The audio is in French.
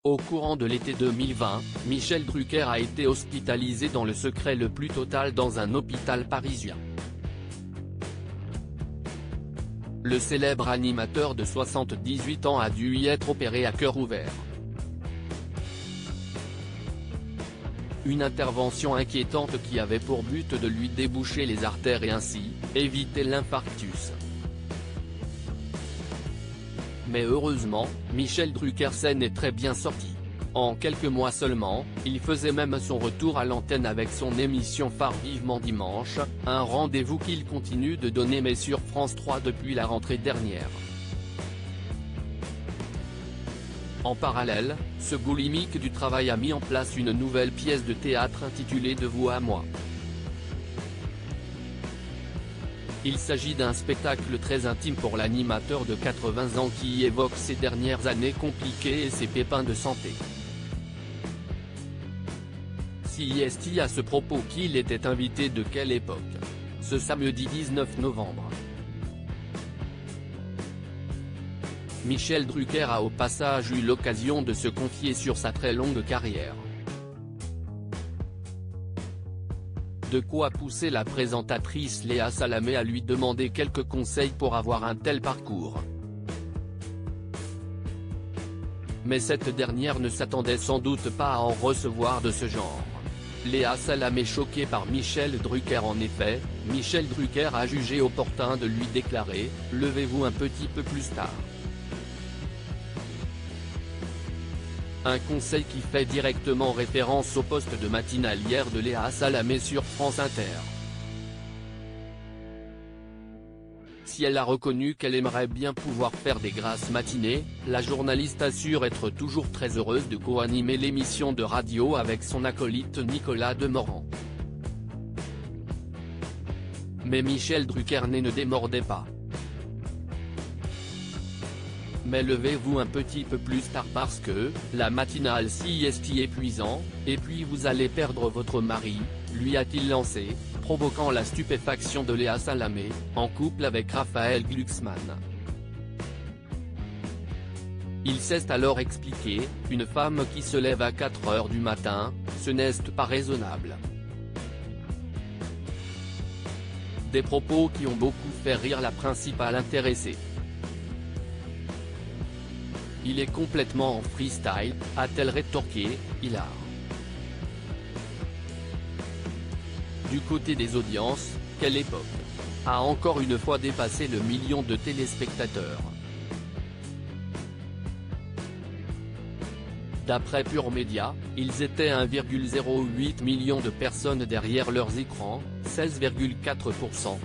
Au courant de l'été 2020, Michel Drucker a été hospitalisé dans le secret le plus total dans un hôpital parisien. Le célèbre animateur de 78 ans a dû y être opéré à cœur ouvert. Une intervention inquiétante qui avait pour but de lui déboucher les artères et ainsi, éviter l'infarctus. Mais heureusement, Michel Drucker s'en est très bien sorti. En quelques mois seulement, il faisait même son retour à l'antenne avec son émission phare Vivement Dimanche, un rendez-vous qu'il continue de donner mais sur France 3 depuis la rentrée dernière. En parallèle, ce boulimique du travail a mis en place une nouvelle pièce de théâtre intitulée De vous à moi. Il s'agit d'un spectacle très intime pour l'animateur de 80 ans qui évoque ses dernières années compliquées et ses pépins de santé. CIST à ce propos qu'il était invité de quelle époque? Ce samedi 19 novembre. Michel Drucker a au passage eu l'occasion de se confier sur sa très longue carrière. De quoi pousser la présentatrice Léa Salamé à lui demander quelques conseils pour avoir un tel parcours. Mais cette dernière ne s'attendait sans doute pas à en recevoir de ce genre. Léa Salamé choquée par Michel Drucker. En effet, Michel Drucker a jugé opportun de lui déclarer « Levez-vous un petit peu plus tard ». Un conseil qui fait directement référence au poste de matinalière de Léa Salamé sur France Inter. Si elle a reconnu qu'elle aimerait bien pouvoir faire des grasses matinées, la journaliste assure être toujours très heureuse de co-animer l'émission de radio avec son acolyte Nicolas Demorand. Mais Michel Drucker ne démordait pas. Mais levez-vous un petit peu plus tard parce que, la matinale CIST épuisant, et puis vous allez perdre votre mari, lui a-t-il lancé, provoquant la stupéfaction de Léa Salamé, en couple avec Raphaël Glucksmann. Il s'est alors expliqué, une femme qui se lève à 4 h du matin, ce n'est pas raisonnable. Des propos qui ont beaucoup fait rire la principale intéressée. Il est complètement en freestyle, a-t-elle rétorqué, hilar. Du côté des audiences, quelle époque a encore une fois dépassé le million de téléspectateurs. D'après Pure Média, ils étaient 1,08 million de personnes derrière leurs écrans, 16,4%.